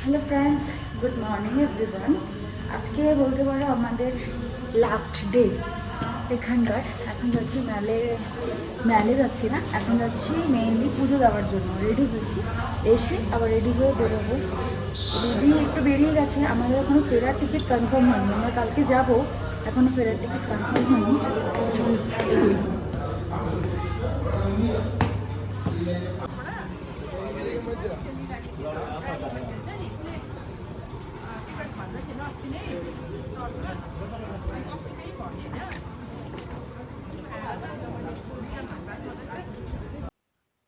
Hello friends, good morning everyone. আজকে বলতে পারো আমাদের লাস্ট ডে এখানকার। এখন যাচ্ছি ম্যালে। ম্যালে যাচ্ছি না, এখন যাচ্ছি মেইনলি পুজো দেওয়ার জন্য। রেডি হয়েছি, এসে আবার রেডি হয়ে বেরোবো। দিদি একটু বেরিয়ে গেছে, আমাদের এখনও ফেরার টিকিট কনফার্ম হয়নি। আমরা কালকে যাবো, এখনও ফেরার টিকিট কনফার্ম হয়নি। চলো এগুলি।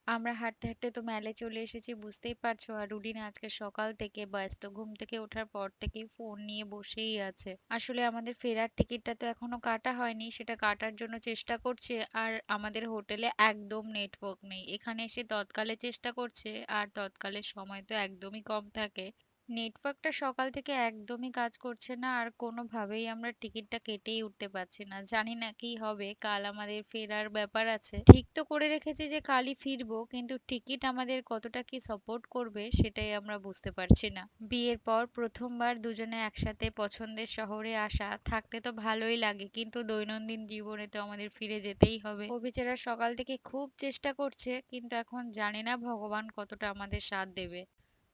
আমরা হাঁটতে হাঁটতে তো মেলে চলে এসেছি, বুঝতেই পারছো। আর রুডিন আজকে সকাল থেকে ব্যস্ত, ঘুম থেকে ওঠার পর থেকেই ফোন নিয়ে বসেই আছে। আসলে আমাদের ফেরার টিকিটটা তো এখনো কাটা হয়নি, সেটা কাটার জন্য চেষ্টা করছে। আর আমাদের হোটেলে একদম নেটওয়ার্ক নেই, এখানে এসে তৎকালে চেষ্টা করছে, আর তৎকালের সময় তো একদমই কম থাকে। নেটওয়ার্কটা সকাল থেকে একদমই কাজ করছে না, আর কোনোভাবেই আমরা টিকিটটা কেটেই উঠতে পারছি না। জানি না কি হবে, কাল আমাদের ফেরার ব্যাপার আছে। ঠিক তো করে রেখেছি যে কালই ফিরবো, কিন্তু টিকিট আমাদের কতটা কি সাপোর্ট করবে সেটাই আমরা বুঝতে পারছি না। বিয়ের পর প্রথমবার দুজনে একসাথে পছন্দের শহরে আসা, থাকতে তো ভালোই লাগে, কিন্তু দৈনন্দিন জীবনে তো আমাদের ফিরে যেতেই হবে। ও বেচারা সকাল থেকে খুব চেষ্টা করছে, কিন্তু এখন জানি না ভগবান কতটা আমাদের সাথ দেবে।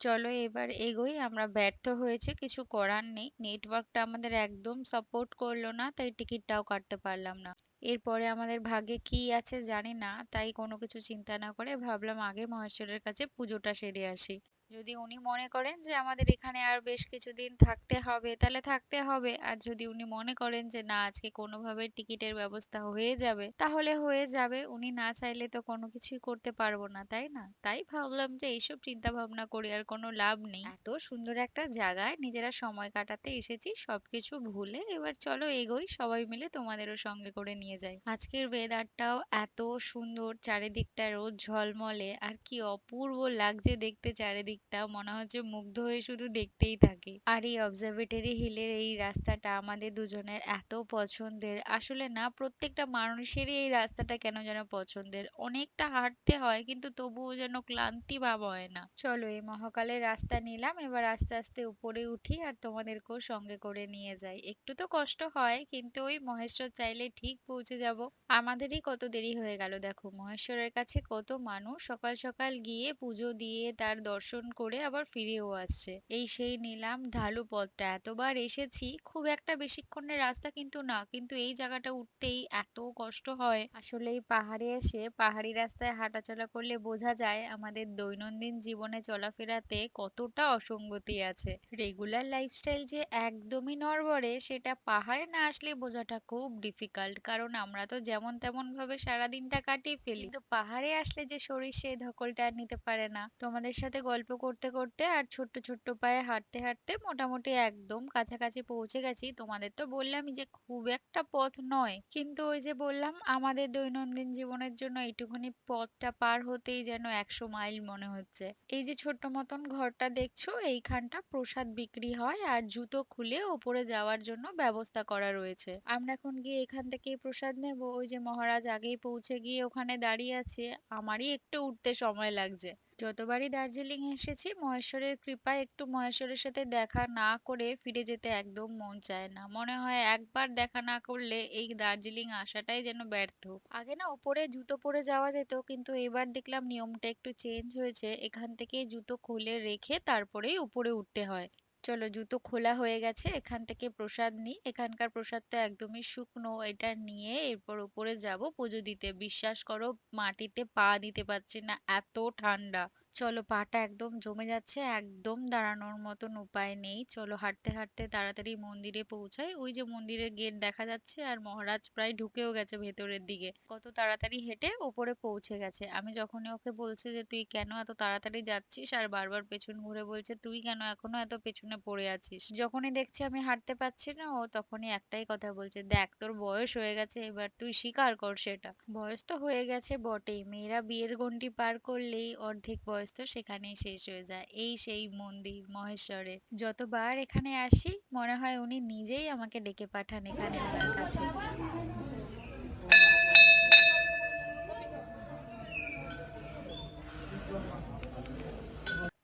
চলো এবার এগোই। আমরা ব্যর্থ হয়েছে, কিছু করার নেই। নেটওয়ার্কটা আমাদের একদম সাপোর্ট করলো না, তাই টিকিটটাও কাটতে পারলাম না। এরপরে আমাদের ভাগ্যে কি আছে জানি না, তাই কোনো কিছু চিন্তা না করে ভাবলাম আগে মহেশ্বরের কাছে পুজোটা সেরে আসি। যদি উনি মনে করেন যে আমাদের এখানে আর বেশ কিছুদিন থাকতে হবে, তাহলে থাকতে হবে। আর যদি উনি মনে করেন যে না, আজকে কোনোভাবে টিকিটের ব্যবস্থা হয়ে যাবে, তাহলে হয়ে যাবে। উনি না চাইলে তো কোনো কিছুই করতে পারবো না, তাই না? তাই ভাবলাম যে এইসব চিন্তা ভাবনা করে আর কোনো লাভ নেই। এত সুন্দর একটা জায়গায় নিজেরা সময় কাটাতে এসেছি, সবকিছু ভুলে এবার চলো এগোই, সবাই মিলে তোমাদেরও সঙ্গে করে নিয়ে যাই। আজকের ওয়েদারটাও এত সুন্দর, চারিদিকটা রোদ ঝলমলে, আর কি অপূর্ব লাগছে দেখতে। চারিদিকটা মনে হচ্ছে মুগ্ধ হয়ে শুধু দেখতেই থাকি। আর এই অবজারভেটরি হিলের এই রাস্তাটা আমাদের দুজনের এত পছন্দের। আসলে না, প্রত্যেকটা মানুষেরই এই রাস্তাটা কেন যেন পছন্দের। অনেকটা হাঁটতে হয়, কিন্তু তবুও যেন ক্লান্তি ভাব হয় না। চলো এই মহাকালের রাস্তা নিলাম, এবার আস্তে আস্তে উপরে উঠি আর তোমাদেরকেও সঙ্গে করে নিয়ে যাই। একটু তো কষ্ট হয়, কিন্তু ওই মহেশ্বর চাইলে ঠিক পৌঁছে যাব। আমাদেরই কত দেরি হয়ে গেল দেখো, মহেশ্বরের কাছে কত মানুষ সকাল সকাল গিয়ে পুজো দিয়ে তার দর্শন করে আবার ফিরেও আসছে। এই সেই নিলাম ঢালু পথটা, এতবার এসেছি, খুব একটা বেশিক্ষণের রাস্তা কিন্তু না, কিন্তু এই জায়গাটা উঠতেই এত কষ্ট হয়। আসলে এই পাহাড়ে এসে পাহাড়ি রাস্তায় হাঁটাচলা করলে বোঝা যায় আমাদের দৈনন্দিন জীবনে চলাফেরাতে কতটা অসঙ্গতি আছে। রেগুলার লাইফস্টাইল যে একদমই নড়বড়ে, সেটা পাহাড়ে না আসলে বোঝাটা খুব ডিফিকাল্ট। কারণ আমরা তো যেমন তেমন ভাবে সারাদিনটা কাটিয়ে ফেলি, কিন্তু পাহাড়ে আসলে যে শরীর সেই ধকলটা আর নিতে পারে না। তোমাদের সাথে গল্প করতে করতে আর ছোট্ট ছোট্ট পায়ে হাঁটতে হাঁটতে মোটামুটি একদম কাছাকাছি পৌঁছে গেছি। তোমাদের তো বললামই যে খুব একটা পথ নয়, কিন্তু ওই যে বললাম আমাদের দৈনন্দিন জীবনের জন্য এইটুখানি পথটা পার হতেই যেন 100 মাইল মনে হচ্ছে। এই যে ছোট্ট মতন ঘরটা দেখছো, এইখানটা প্রসাদ বিক্রি হয়, আর জুতো খুলে ওপরে যাওয়ার জন্য ব্যবস্থা করা রয়েছে। আমরা এখন গিয়ে এখান থেকেই প্রসাদ নেব। ওই যে মহারাজ আগেই পৌঁছে গিয়ে ওখানে দাঁড়িয়ে আছে, আমারই একটু উঠতে সময় লাগছে। যতবারই দার্জিলিং এসেছি, মহেশ্বরের কৃপায় একটু মহেশ্বরের সাথে দেখা না করে ফিরে যেতে একদম মন চায় না। মনে হয় একবার দেখা না করলে এই দার্জিলিং আসাটাই যেন ব্যর্থ। আগে না উপরে জুতো পরে যাওয়া যেত, কিন্তু এবার দেখলাম নিয়মটা একটু চেঞ্জ হয়েছে, এখান থেকে জুতো খুলে রেখে তারপরেই উপরে উঠতে হয়। চলো জুতো খোলা হয়ে গেছে, এখান থেকে প্রসাদ নিই। এখানকার প্রসাদ তো একদমই শুকনো, এটা নিয়ে এরপর উপরে যাব পুজো দিতে। বিশ্বাস করো, মাটিতে পা দিতে পারছি না, এত ঠান্ডা। চলো পাটা একদম জমে যাচ্ছে, একদম দাঁড়ানোর মতন উপায় নেই। চলো হাঁটতে হাঁটতে তাড়াতাড়ি মন্দিরে পৌঁছাই। ওই যে মন্দিরের গেট দেখা যাচ্ছে, আর মহারাজ প্রায় ঢুকেও গেছে ভেতরের দিকে। কত তাড়াতাড়ি হেঁটে উপরে পৌঁছে গেছে। আমি যখনই ওকে বলছি যে তুই কেন এত তাড়াতাড়ি যাচ্ছিস, আর বারবার পেছন ঘুরে বলছে তুই কেন এখনো এত পেছনে পড়ে আছিস। যখনই দেখছে আমি হাঁটতে পারছি না, ও তখনই একটাই কথা বলছে, দেখ তোর বয়স হয়ে গেছে, এবার তুই স্বীকার কর সেটা। বয়স তো হয়ে গেছে বটেই, মেয়েরা বিয়ের গণ্ডি পার করলেই অর্ধেক বয়স তো সেখানেই শেষ হয়ে যায়। এই সেই মন্দির মহেশ্বরের, যতবার এখানে আসি মনে হয় উনি নিজেই আমাকে ডেকে পাঠান এখানে ওনার কাছে।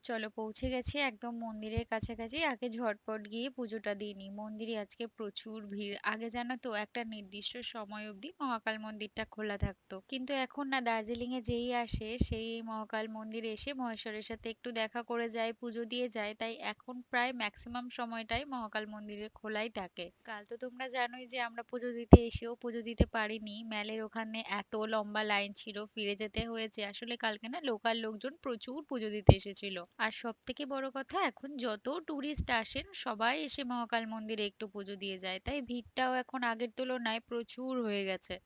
চলো পৌঁছে গেছি একদম মন্দিরের কাছাকাছি। আগে ঝটপট গিয়ে পুজোটা দিয়ে নিই। মন্দিরে আজকে প্রচুর ভিড়। আগে জানো তো একটা নির্দিষ্ট সময় অবধি মহাকাল মন্দিরটা খোলা থাকতো, কিন্তু এখন না দার্জিলিং এ যেই আসে সেই মহাকাল মন্দিরে এসে মহেশ্বরের সাথে একটু দেখা করে যায়, পুজো দিয়ে যায়, তাই এখন প্রায় ম্যাক্সিমাম সময়টাই মহাকাল মন্দিরে খোলাই থাকে। কাল তো তোমরা জানোই যে আমরা পুজো দিতে এসেও পুজো দিতে পারিনি, মেলের ওখানে এত লম্বা লাইন ছিল, ফিরে যেতে হয়েছে। আসলে কালকে না লোকাল লোকজন প্রচুর পুজো দিতে এসেছিল। আর সব থেকে বড় কথা, এখন যত টুরিস্ট আসেন সবাই এসে মহাকাল মন্দিরে একটু পুজো দিয়ে যায়, তাই ভিড়টাও এখন আগের তুলনায় প্রচুর হয়ে গেছে।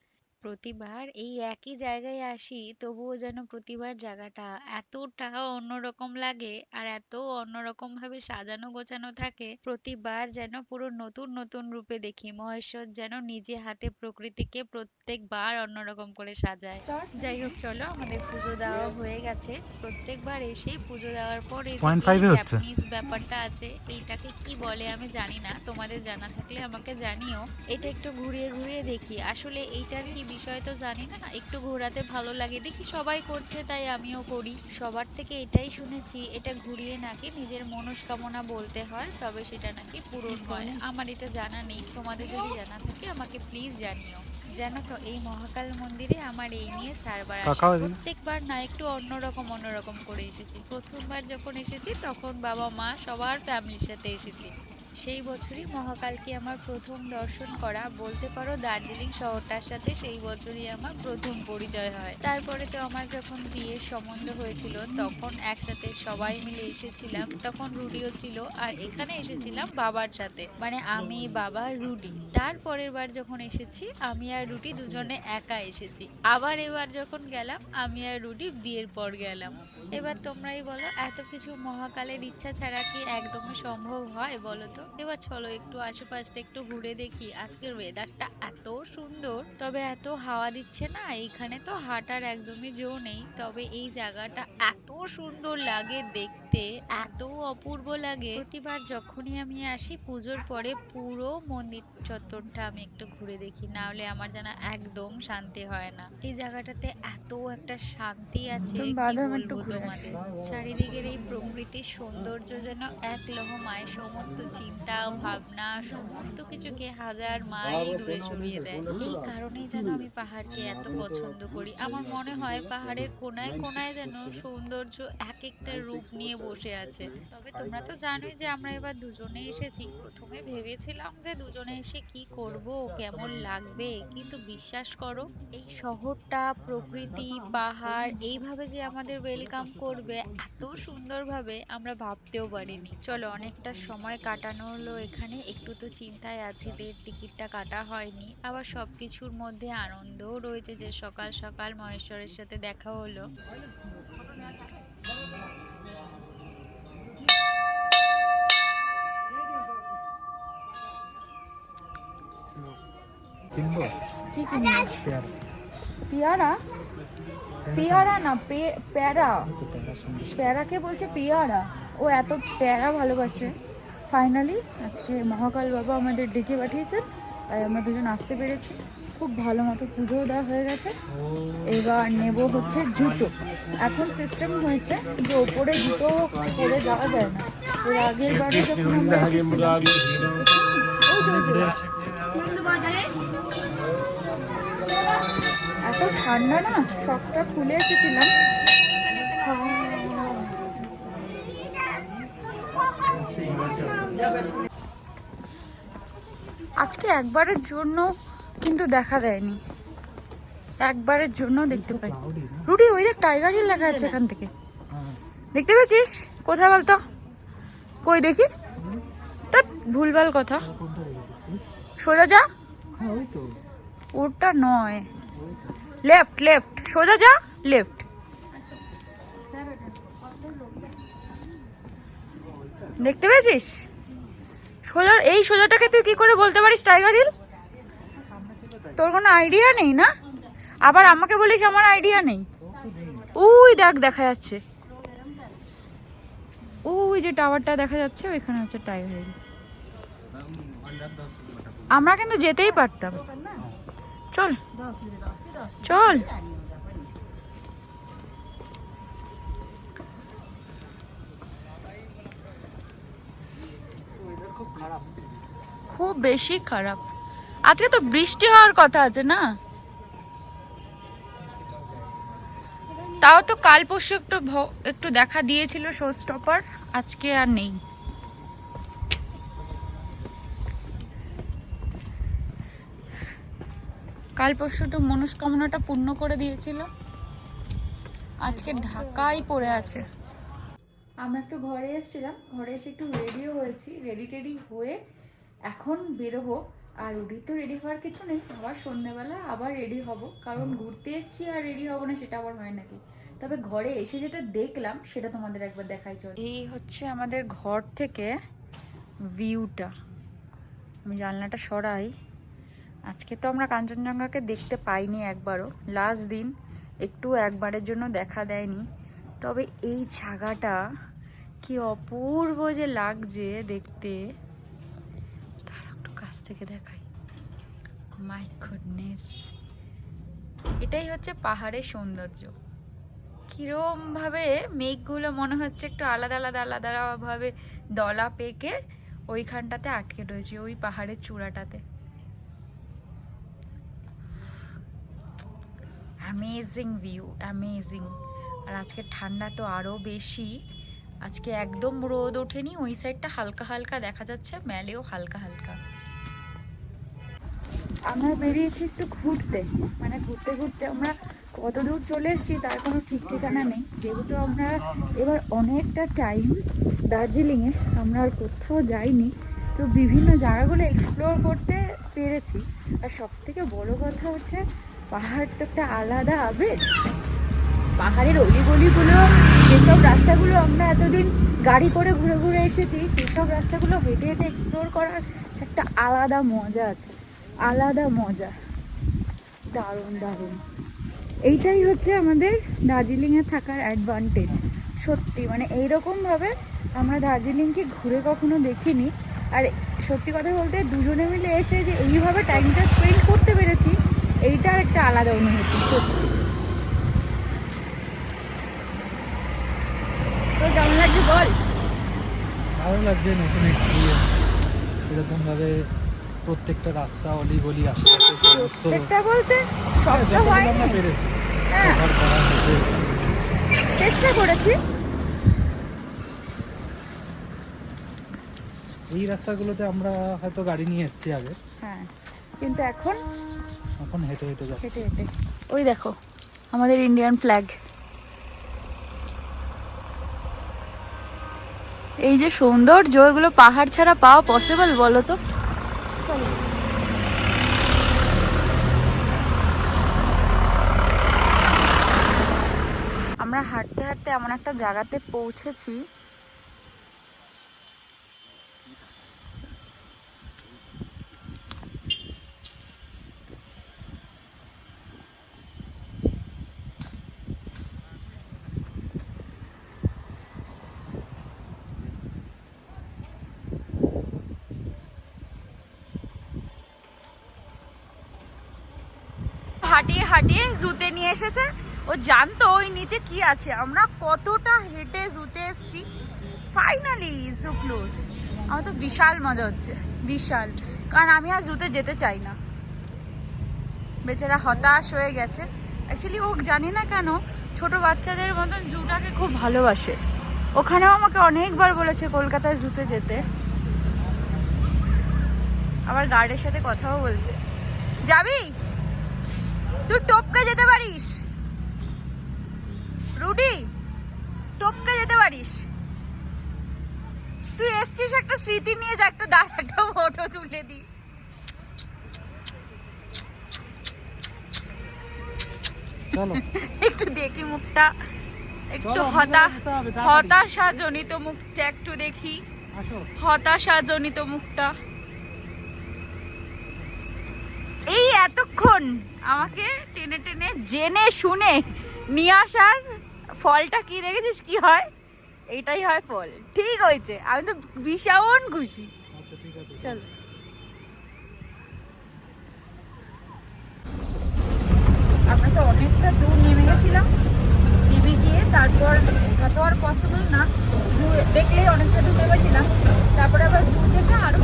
প্রতিবার এই একই জায়গায় আসি, তবুও যেন প্রতিবার জায়গাটা এতটা অন্যরকম লাগে আর এত অন্যরকম ভাবে সাজানো গোছানো থাকে। প্রতিবার যেন পুরো নতুন নতুন রূপে দেখি। মহেশ্বর যেন নিজে হাতে প্রকৃতিকে প্রত্যেকবার অন্যরকম করে সাজায়। যাই হোক, চলো আমাদের পুজো দেওয়া হয়ে গেছে। প্রত্যেকবার এসে পুজো দেওয়ার পর এই যে পয়েন্ট এই ফাইভে হচ্ছে। জ্যাপানিজ ব্যাপারটা আছে, এইটাকে কি বলে আমি জানি না, তোমাদের জানা থাকলে আমাকে জানিও। এটা একটু ঘুরিয়ে ঘুরিয়ে দেখি, আসলে এইটার কি বিষয় তো জানি না, একটু ঘোরাতে ভালো লাগে, দেখি সবাই করছে তাই আমিও করি। সবার থেকে এটাই শুনেছি, এটা ঘুরিয়ে নাকি নিজের মনস্কামনা বলতে হয়, তবে সেটা নাকি পূরণ হয়। আমার এটা জানা নেই, তোমাদের যদি জানা থাকে আমাকে প্লিজ জানিও। জানো তো এই মহাকাল মন্দিরে আমার এই নিয়ে 4 বার আসা, কাকাও এদিকে। প্রত্যেকবার না একটু অন্যরকম অন্যরকম করে এসেছি। প্রথমবার যখন এসেছি তখন বাবা মা সবার ফ্যামিলির সাথে এসেছি। সেই বছরই মহাকালকে আমার প্রথম দর্শন করা, বলতে পারো দার্জিলিং শহরটার সাথে সেই বছরই আমার প্রথম পরিচয় হয়। তারপরে তো আমার যখন বিয়ের সম্বন্ধ হয়েছিল তখন একসাথে সবাই মিলে এসেছিলাম, তখন রুডিও ছিল, আর এখানে এসেছিলাম বাবার সাথে, মানে আমি বাবা রুডি। তারপরের বার যখন এসেছি আমি আর রুডি দুজনে একা এসেছি। আবার এবার যখন গেলাম আমি আর রুডি বিয়ের পর গেলাম। এবার তোমরাই বলো, এত কিছু মহাকালের ইচ্ছা ছাড়া কি একদমই সম্ভব হয় বলো তো? এবার চলো একটু আশেপাশটা একটু ঘুরে দেখি। আজকের ওয়েদারটা এত সুন্দর, তবে এত হাওয়া দিচ্ছে না, এইখানে তো হাঁটার একদমই জো নেই, তবে এই জায়গাটা এত সুন্দর লাগে দেখতে, এত অপূর্ব লাগে। প্রতিবার যখনই আমি আসি পুজোর পরে পুরো মন্দির চত্বরটা আমি একটু ঘুরে দেখি, না হলে আমার যেন একদম শান্তি হয় না। এই জায়গাটাতে এত একটা শান্তি আছে তুমি কি বাদাম একটু বলবো ঘুরে তোমাদের। চারিদিকের এই প্রকৃতির সৌন্দর্য যেন এক লহমায় সমস্ত চিন্তা ভাবনা সমস্ত কিছুকে হাজার মাইল দূরে সরিয়ে দেয়। এই কারণেই যেন আমি পাহাড়কে এত পছন্দ করি। আমার মনে হয় পাহাড়ের কোনায় কোনায় যেন সৌন্দর্য এক একটা রূপ নিয়ে বসে আছে। তবে তোমরা তো জানোই যে আমরা এবার দুজনে এসেছি। প্রথমে ভেবেছিলাম যে দুজনে এসে কি করব, কেমন লাগবে, কিন্তু বিশ্বাস করো এই শহরটা, প্রকৃতি, পাহাড় এইভাবে যে আমাদের ওয়েলকাম করবে এত সুন্দরভাবে আমরা ভাবতেও পারিনি। চলো অনেকটা সময় কাটানো হলো এখানে, একটু তো চিন্তায় আছি, টিকিটটা কাটা হয়নি, আবার সবকিছুর মধ্যে আনন্দও রয়েছে যে সকাল সকাল মহেশ্বরের সাথে দেখা হলো। কিনবো কি কিনবো? পেয়ার। পেয়ারা? পেয়ারা না, প্যারা। প্যারাকে বলছে পেয়ারা। ও এত প্যারা ভালোবাসে। ফাইনালি আজকে মহাকাল বাবা আমাদের ডেকে পাঠিয়েছেন, তাই আমরা দুজন আসতে পেরেছি। খুব ভালো মতো পুজোও দেওয়া হয়ে গেছে। এবার নেব হচ্ছে জুতো। এখন সিস্টেম হয়েছে যে ওপরে জুতো পরে যাওয়া যায় না। এর আগের বারে যখন আমরা এসেছিলাম, এত ঠান্ডা না, সবটা খুলে এসেছিলাম। আজকে একবারের জন্য কিন্তু দেখা দেয়নি, একবারের জন্য দেখতে পাই। রুটি ওই দেখ টাইগার হিল লেখা আছে এখান থেকে, দেখতে পেয়েছিস? কোথায় বলতো? কই দেখি। তা ভুলভাল কথা, সোজা যা। ওটা নয়, লেফট লেফট, সোজা যা, লেফট। দেখতে পেয়েছিস? সোজা, এই সোজাটাকে তুই কি করে বলতে পারিস টাইগার হিল? তোর কোনো আইডিয়া নেই না? আবার আমাকে বলিস আমার আইডিয়া নেই। ওই দেখ দেখা যাচ্ছে, ওই যে টাওয়ারটা দেখা যাচ্ছে, ওইখানে হচ্ছে টাইগার হিল। আমরা কিন্তু যেতেই পারতাম। চল চল। খুব বেশি খারাপ। আজকে তো বৃষ্টি হওয়ার কথা আছে না, তাও তো কাল পরশু একটু দেখা দিয়েছিল শো স্টপার, আজকে আর নেই। কাল পরশু তো মনস্কামনাটা পূর্ণ করে দিয়েছিল, আজকে ঢাকাই পড়ে আছে। আমরা একটু ঘরে এসেছিলাম, ঘরে এসে একটু রেডিও হয়েছি, রেডি টেডি হয়ে এখন বেরোবো। আর রুডির তো রেডি হওয়ার কিছু নেই, আবার সন্ধ্যেবেলা আবার রেডি হব, কারণ ঘুরতে এসছি আর রেডি হব না সেটা আবার হয় নাকি। তবে ঘরে এসে যেটা দেখলাম সেটা তোমাদের একবার দেখাই চল। এই হচ্ছে আমাদের ঘর থেকে ভিউটা, আমি জানলাটা সরাই। আজকে তো আমরা কাঞ্চনজঙ্ঘাকে দেখতে পাইনি একবারও, লাস্ট দিন একটু একবারের জন্য দেখা দেয়নি। তবে এই জায়গাটা কি অপূর্ব যে লাগছে দেখতে, তার একটু কাছ থেকে দেখাই। মাই গুডনেস, এটাই হচ্ছে পাহাড়ের সৌন্দর্য। কিরম ভাবে মেঘগুলো মনে হচ্ছে একটু আলাদা আলাদা আলাদা ভাবে দলা পেকে ওইখানটাতে আটকে রয়েছে, ওই পাহাড়ের চূড়াটাতে। Amazing view, amazing. আর আজকে ঠান্ডা তো আরো বেশি, আজকে একদম রোদ ওঠেনি, ওই সাইডটা হালকা হালকা দেখা যাচ্ছে, মেলেও হালকা হালকা। আমরা বেরিয়েছি একটু ঘুরতে, মানে ঘুরতে ঘুরতে আমরা কত দূর চলে এসেছি তার কোনো ঠিক ঠিকানা নেই। যেহেতু আমরা এবার অনেকটা টাইম দার্জিলিংয়ে আমরা আর কোথাও যাইনি, তো বিভিন্ন জায়গাগুলো এক্সপ্লোর করতে পেরেছি। আর সব থেকে বড়ো কথা হচ্ছে পাহাড় তো একটা আলাদা আবেগ। পাহাড়ের অলিগলিগুলো, যেসব রাস্তাগুলো আমরা এতদিন গাড়ি করে ঘুরে ঘুরে এসেছি, সেসব রাস্তাগুলো হেঁটে হেঁটে এক্সপ্লোর করার একটা আলাদা মজা আছে, আলাদা মজা, দারুণ দারুণ। এইটাই হচ্ছে আমাদের দার্জিলিংয়ে থাকার অ্যাডভান্টেজ। সত্যি মানে এইরকমভাবে আমরা দার্জিলিংকে ঘুরে কখনো দেখিনি। আর সত্যি কথা বলতে দুজনে মিলে এসে যে এইভাবে টাইমটা স্পেন্ড করতে পেরেছি, এইটার একটা আলাদা অনুভূতি সত্যি। তো কেমন লাগছে বল? ভালো লাগছে, নতুন এক্সপিরিয়েন্স। এরকম ভাবে প্রত্যেকটা রাস্তা অলিগলি আশেপাশে প্রত্যেকটা বলতে সবটা হয়নি, পেরেছি, হ্যাঁ কভার করার মধ্যে চেষ্টা করেছি। এই রাস্তাগুলোতে আমরা হয়তো গাড়ি নিয়ে এসেছি আগে, হ্যাঁ কিন্তু এখন হেঁটে হেঁটে যাচ্ছি। হেঁটে হেঁটে। ওই দেখো আমাদের ইন্ডিয়ান ফ্ল্যাগ। এই যে সৌন্দর্য, এগুলো পাহাড় ছাড়া পাওয়া পসিবল বলো তো? আমরা হাঁটতে হাঁটতে এমন একটা জায়গাতে পৌঁছেছি, হাঁটিয়ে হাঁটিয়ে জুতে নিয়ে এসেছে। ও জানতো ওই নিচে কি আছে, আমরা কতটা হেঁটে জুতে এসছি, ফাইনালি জু ক্লোজ। আমার তো বিশাল মজা হচ্ছে, বিশাল, কারণ আমি আর জুতে যেতে চাই না। বেচারা হতাশ হয়ে গেছে। অ্যাকচুয়ালি ও জানি না কেন ছোট বাচ্চাদের মতন জুটাকে খুব ভালোবাসে। ওখানেও আমাকে অনেকবার বলেছে কলকাতায় জুতে যেতে, আবার গার্ডের সাথে কথাও বলছে। যাবি? তুই টপকে যেতে পারিস রুডি, টপকে যেতে পারিস। তুই এসছিস একটা স্মৃতি নিয়ে, যা একটা দাঁড়া, একটা ফটো তুলে দি। চলো একটু দেখি মুখটা, একটু হতাশাজনিত মুখটা একটু দেখি, হতাশাজনিত মুখটা। এই এতক্ষণ আমাকে টেনে টেনে জেনে শুনে নিয়ে আসার ফলটা কি দেখেছিস কি হয়? এইটাই হয় ফল। ঠিক হয়েছে, আমি তো ভীষণ খুশি। চলো আমরা তো অনেকটা দূর নেমে গেছিলাম, নেমে গিয়ে তারপর ওটা তো আর পসিবল না, জু দেখলেই অনেকটা দূর নেমেছিলাম, তারপরে আবার জু থেকে আরো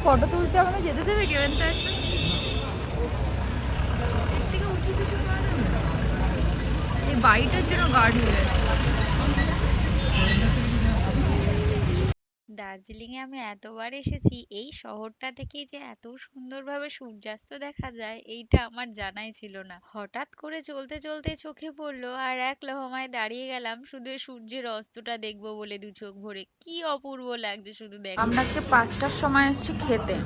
ফটো তুলতে আমাকে যেতে দেবে কেউ এনতে আসছে? এই বাড়িটার জন্য গার্ড হয়ে গেছে। দার্জিলিংয়ে আমি এতবার এসেছি, এই শহরটা থেকেই যে এত সুন্দরভাবে সূর্যাস্ত দেখা যায় এইটা আমার জানাই ছিল না। হঠাৎ করে চলতে চলতে চোখে পড়লো আর এক লহমায় দাঁড়িয়ে গেলাম শুধু এই সূর্যের অস্তটা দেখবো বলে দু চোখ ভরে। কি অপূর্ব লাগছে শুধু দেখো। আমরা আজকে 5টার সময় এসেছি খেতে,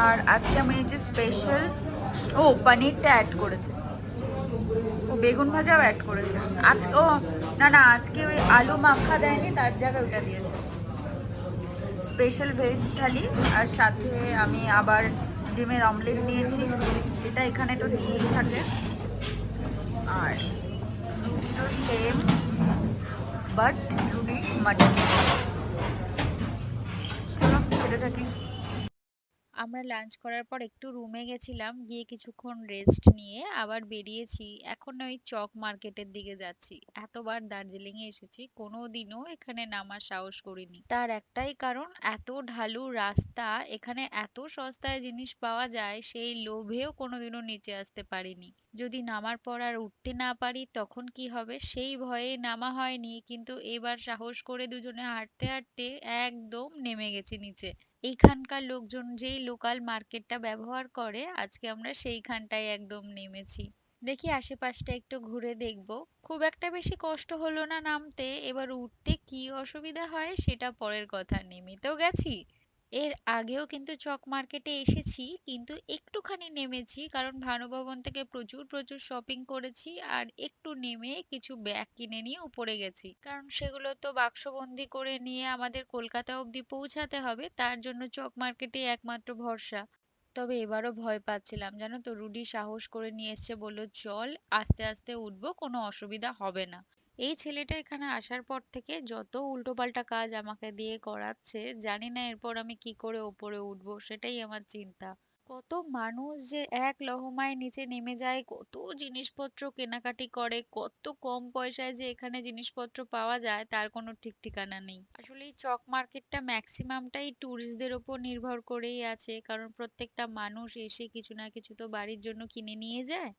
আর আজকে আমি এই যে স্পেশাল পনিরটা অ্যাড করেছে, ও বেগুন ভাজাও অ্যাড করেছে আজকে। ও না না, আজকে ওই আলু মাখা দেয়নি, তার জায়গায় ওটা দিয়েছে। স্পেশাল ভেজ থালি, আর সাথে আমি আবার ডিমের অমলেট নিয়েছি, এটা এখানে তো দিয়েই থাকে। আর রুটি তো সেম, বাট রুটি মাটন। চলো খেতে থাকি। আমরা লাঞ্চ করার পর একটু রুমে গেছিলাম, গিয়ে কিছুক্ষণ রেস্ট নিয়ে আবার বেরিয়েছি। এখন ওই চক মার্কেটের দিকে যাচ্ছি। এতবার দার্জিলিং এ এসেছি, কোনোদিনও এখানে নামার সাহস করিনি। তার একটাই কারণ, এত ঢালু রাস্তা, এখানে এত সস্তায় জিনিস পাওয়া যায়, সেই লোভেও কোনোদিনও নিচে আসতে পারিনি। যদি নামার পর আর উঠতে না পারি তখন কি হবে সেই ভয়ে নামা হয়নি, কিন্তু এবার সাহস করে দুজনে হাঁটতে হাঁটতে একদম নেমে গেছি নিচে। এইখানকার লোকজন যেই লোকাল মার্কেটটা ব্যবহার করে, আজকে আমরা সেইখানটায় একদম নেমেছি। দেখি আশেপাশটা একটু ঘুরে দেখব। খুব একটা বেশি কষ্ট হলো না নামতে, এবার উঠতে কি অসুবিধা হয় সেটা পরের কথা, নেমে তো গেছি। এর আগেও কিন্তু চক মার্কেটে এসেছি, কিন্তু একটুখানি নেমেছি কারণ ভানুভবন থেকে প্রচুর প্রচুর শপিং করেছি, আর একটু নেমে কিছু ব্যাগ কিনে নিয়ে উপরে গেছি, কারণ সেগুলো তো বাক্সবন্দি করে নিয়ে আমাদের কলকাতা অবধি পৌঁছাতে হবে, তার জন্য চক মার্কেটে একমাত্র ভরসা। তবে এবারও ভয় পাচ্ছিলাম, জানো তো, রুডি সাহস করে নিয়ে এসছে, বললো চল আস্তে আস্তে উঠবো, কোনো অসুবিধা হবে না। এই ছেলেটা এখানে আসার পর থেকে যত উল্টোপাল্টা কাজ আমাকে দিয়ে করাচ্ছে, জানি না এরপর আমি কি করে ওপরে উঠবো, সেটাই আমার চিন্তা। কত মানুষ যে এক লহমায় নিচে নেমে যায়, কত জিনিসপত্র কেনাকাটি করে, কত কম পয়সায় যে এখানে জিনিসপত্র পাওয়া যায় তার কোনো ঠিক ঠিকানা নেই। আসলে এই চক মার্কেটটা ম্যাক্সিমামটাই ট্যুরিস্টদের ওপর নির্ভর করেই আছে, কারণ প্রত্যেকটা মানুষ এসে কিছু না কিছু তো বাড়ির জন্য কিনে নিয়ে যায়।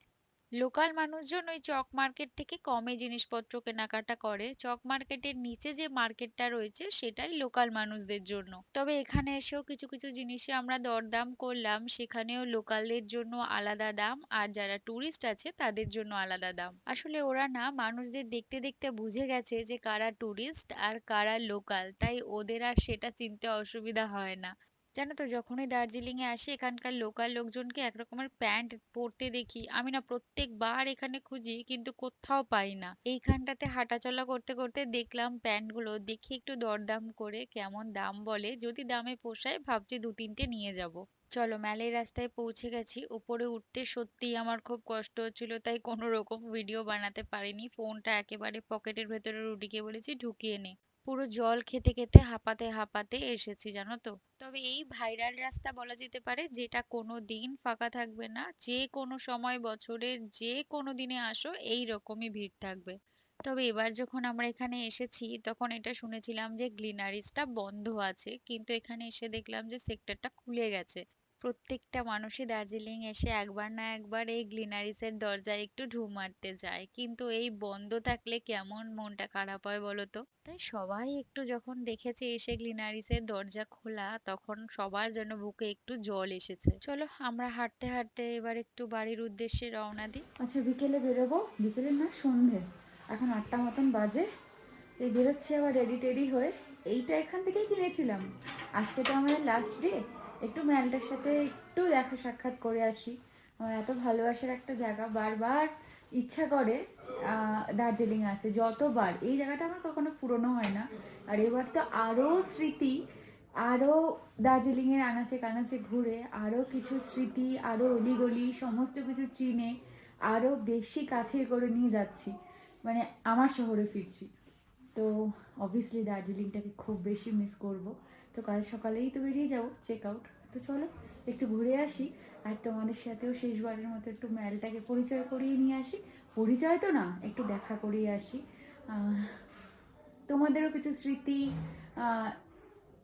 লোকাল মানুষজন ওই চক মার্কেট থেকে কমে জিনিসপত্র কেনাকাটা করে। চক মার্কেটের নিচে যে মার্কেটটা রয়েছে সেটাই লোকাল মানুষদের জন্য। তবে এখানে এসেও কিছু কিছু জিনিসে আমরা দরদাম করলাম, সেখানেও লোকালদের জন্য আলাদা দাম আর যারা টুরিস্ট আছে তাদের জন্য আলাদা দাম। আসলে ওরা না মানুষদের দেখতে দেখতে বুঝে গেছে যে কারা টুরিস্ট আর কারা লোকাল, তাই ওদের আর সেটা চিনতে অসুবিধা হয় না। জানো তো, যখনই দার্জিলিং এ আসি এখানকার লোকাল লোকজনকে একরকমের প্যান্ট পরতে দেখি, আমি না প্রত্যেকবার এখানে খুঁজি কিন্তু কোথাও পাই না। এইখানটাতে হাঁটাচলা করতে করতে দেখলাম প্যান্ট গুলো, দেখি একটু দরদাম করে কেমন দাম বলে, যদি দামে পোষায় ভাবছি দু তিনটে নিয়ে যাব। চলো ম্যালের রাস্তায় পৌঁছে গেছি। উপরে উঠতে সত্যিই আমার খুব কষ্ট হচ্ছিল, তাই কোনো রকম ভিডিও বানাতে পারিনি। ফোনটা একেবারে পকেটের ভেতরে রুডিকে বলেছি ঢুকিয়ে নে। পুরো জল খেতে খেতে হাঁপাতে হাঁপাতে এসেছি, জানো তো। তবে এই ভাইরাল রাস্তা বলা যেতে পারে, যেটা কোনো দিন ফাঁকা থাকবে না, যে কোনো সময় বছরের যে কোনো দিনে আসো এই রকমই ভিড় থাকবে। তবে এবার যখন আমরা এখানে এসেছি তখন এটা শুনেছিলাম যে গ্লিনারিসটা বন্ধ আছে, কিন্তু এখানে এসে দেখলাম যে সেক্টরটা খুলে গেছে। প্রত্যেকটা মানুষই দার্জিলিং এসে একবার না একবার এই গ্লিনারিসের দরজায় একটু ঢু মারতে যায়, কিন্তু এই বন্ধ থাকলে কেমন মনটা খারাপ হয় বলো তো। তাই সবাই একটু যখন দেখেছে এসে গ্লিনারিসের দরজা খোলা, তখন সবার যেন বুকে একটু জল এসেছে। চলো আমরা হাঁটতে হাঁটতে এবার একটু বাড়ির উদ্দেশ্যে রওনা দিই। আচ্ছা বিকেলে বেরোবো, বিকেলে না সন্ধে, এখন 8টা মতন বাজে। এই বেরোচ্ছি আবার রেডি টেডি হয়ে। এইটা এখান থেকেই কিনেছিলাম। আজকে তো আমাদের লাস্ট ডে, একটু ম্যালটার সাথে একটু দেখা সাক্ষাৎ করে আসি। আমার এত ভালোবাসার একটা জায়গা, বারবার ইচ্ছা করে দার্জিলিং আসে। যতবার এই জায়গাটা আমার কখনো পুরনো হয় না, আর এবার তো আরও স্মৃতি, আরও দার্জিলিংয়ের আনাচে কানাচে ঘুরে আরও কিছু স্মৃতি, আরও অলিগলি সমস্ত কিছু চিনে আরও বেশি কাছে করে নিয়ে যাচ্ছি, মানে আমার শহরে ফিরছি। তো অবভিয়াসলি দার্জিলিংটাকে খুব বেশি মিস করব। তো কাল সকালেই তো বেরিয়ে যাবো চেক আউট। তো চলো একটু ঘুরে আসি, আর তোমাদের সাথেও শেষবারের মতো একটু ম্যালটাকে পরিচয় করিয়ে নিয়ে আসি। পরিচয় তো না, একটু দেখা করিয়ে আসি। তোমাদেরও কিছু স্মৃতি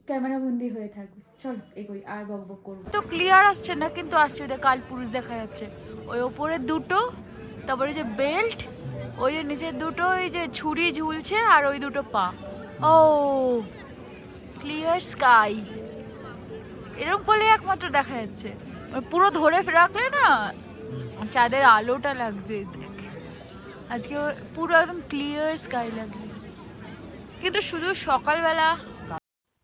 ক্যামেরা বন্দি হয়ে থাকবে। চলো এগোই, আর বকবক করবো তো। ক্লিয়ার আসছে না কিন্তু আসছে, ওদের কালপুরুষ দেখা যাচ্ছে, ওই ওপরে দুটো, তারপরে যে বেল্ট, ওই যে নিচে দুটো, ওই যে ছুরি ঝুলছে, আর ওই দুটো পা। ও ক্লিয়ার স্কাই, এরকম করলে একমাত্র দেখা যাচ্ছে। ওই পুরো ধরে রাখলে না চাঁদের আলোটা লাগছে আজকে, পুরো একদম ক্লিয়ার স্কাই লাগছে, কিন্তু শুধু সকালবেলা।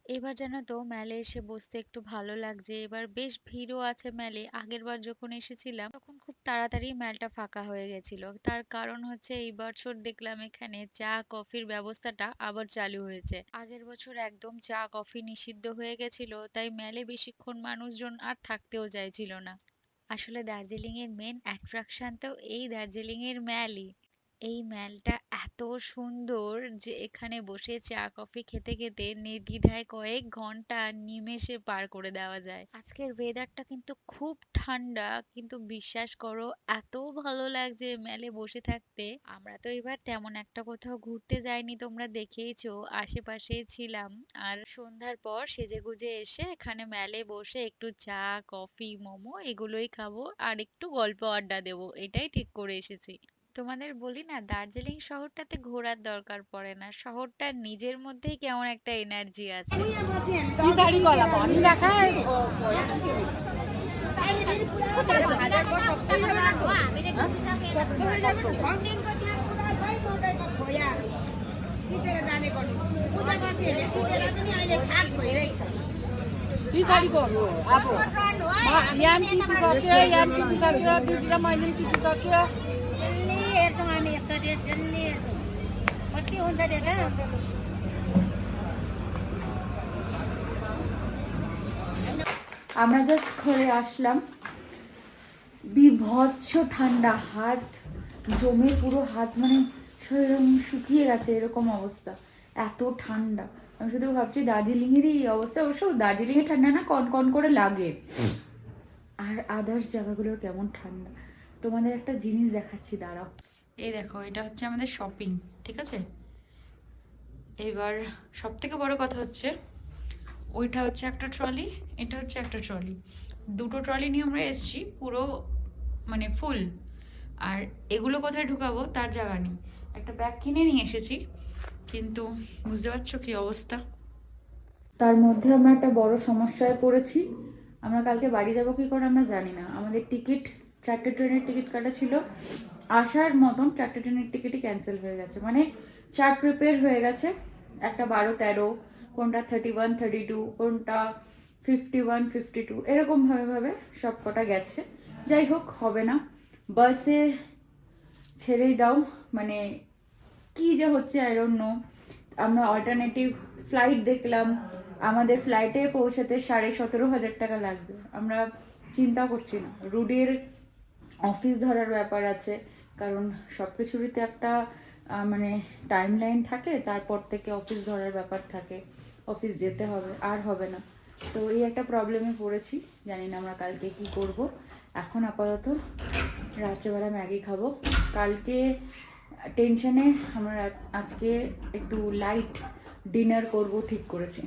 এবার জানো তো মেলে এসে বসতে একটু ভালো লাগছে, এবার বেশ ভিড়ও আছে মেলে। আগের বার যখন এসেছিলাম তখন খুব তাড়াতাড়ি মেলটা ফাঁকা হয়ে গেছিল, তার কারণ হচ্ছে এই বছর দেখলাম এখানে চা কফির ব্যবস্থাটা আবার চালু হয়েছে। আগের বছর একদম চা কফি নিষিদ্ধ হয়ে গেছিল, তাই মেলে বেশিক্ষণ মানুষজন আর থাকতেও চাইছিল না। আসলে দার্জিলিং এর মেন অ্যাট্রাকশন তো এই দার্জিলিং এর ম্যালই। এই ম্যালটা এত সুন্দর যে এখানে বসে চা কফি খেতে খেতে নির্দ্বিধায় কয়েক ঘন্টা নিমেষে পার করে দেওয়া যায়। আজকের ওয়েদারটা কিন্তু খুব ঠান্ডা, কিন্তু বিশ্বাস করো এত ভালো লাগছে ম্যালে বসে থাকতে। আমরা তো এবার তেমন একটা কোথাও ঘুরতে যাইনি, তোমরা দেখেইছো, আশেপাশেই ছিলাম। আর সন্ধ্যার পর সেজেগুজে এসে এখানে ম্যালে বসে একটু চা কফি মোমো এগুলোই খাবো আর একটু গল্প আড্ডা দেবো, এটাই ঠিক করে এসেছি। তোমাদের বলি না, দার্জিলিং শহরটাতে ঘোরার দরকার পড়ে না, শহরটার নিজের মধ্যেই কেমন একটা এনার্জি আছে। पिछाडिको अब याम टिपिसक्यो याम टिपिसक्यो दिदीलाई मैले टिपिसक्यो जल्दी हेर्छौँ हामी एकचोटि जल्दी हेर्छौँ कति हुन्छ डेटा আমরা জাস্ট ঘরে আসলাম, বিভৎস ঠান্ডা, হাত জমে পুরো হাত মানে সেরকম শুকিয়ে গেছে, এরকম অবস্থা, এত ঠান্ডা। আমি শুধু ভাবছি দার্জিলিংয়েরই এই অবস্থা, অবশ্য দার্জিলিংয়ে ঠান্ডা না, কনকন করে লাগে, আর আদার্স জায়গাগুলোর কেমন ঠান্ডা। তোমাদের একটা জিনিস দেখাচ্ছি, দাঁড়াও। এই দেখো, এটা হচ্ছে আমাদের শপিং, ঠিক আছে? এবার সব থেকে বড় কথা হচ্ছে, ওইটা হচ্ছে একটা ট্রলি, এটা হচ্ছে একটা ট্রলি, দুটো ট্রলি নিয়ে আমরা এসছি, পুরো মানে ফুল। আর এগুলো কোথায় ঢুকাবো তার জায়গা নেই। একটা ব্যাগ কিনে নিয়ে এসেছি, কিন্তু বুঝতে পারছো কি অবস্থা। তার মধ্যে আমরা একটা বড় সমস্যায় পড়েছি। আমরা কালকে বাড়ি যাব কি করে আমরা জানি না। আমাদের টিকিট, 4টে ট্রেনের টিকিট কাটা ছিল, আসার মতন 4টে ট্রেনের টিকিটই ক্যান্সেল হয়ে গেছে, মানে 4 প্রিপেয়ার হয়ে গেছে, একটা 12, 13, কোনটা 31, 32, কোনটা 51, 52, এরকম ভাবে সব কটা গেছে। যাই হোক, হবে না, বাসে ছেড়েই দাও, মানে কি যে হচ্ছে আই ডোন্ট নো। আমরা অল্টারনেটিভ ফ্লাইট দেখলাম, আমাদের ফ্লাইটে পৌঁছাতে 17,500 টাকা লাগবে। আমরা চিন্তা করছি না, রুডির অফিস ধরার ব্যাপার আছে, কারণ সব কিছুরই তো একটা মানে টাইম লাইন থাকে, তারপর থেকে অফিস ধরার ব্যাপার থাকে, অফিস যেতে হবে, আর হবে না। তো এই একটা প্রবলেমে পড়েছি, জানি না আমরা কালকে কি করব। এখন আপাতত রাত্রেবেলা ম্যাগি খাবো, কালকে টেনশনে আমরা আজকে একটু লাইট ডিনার করব ঠিক করেছি।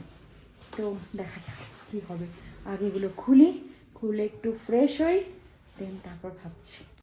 তো দেখা যাক কি হবে, আগে এগুলো খুলে একটু ফ্রেশ হই, দেন তারপর ভাবছি।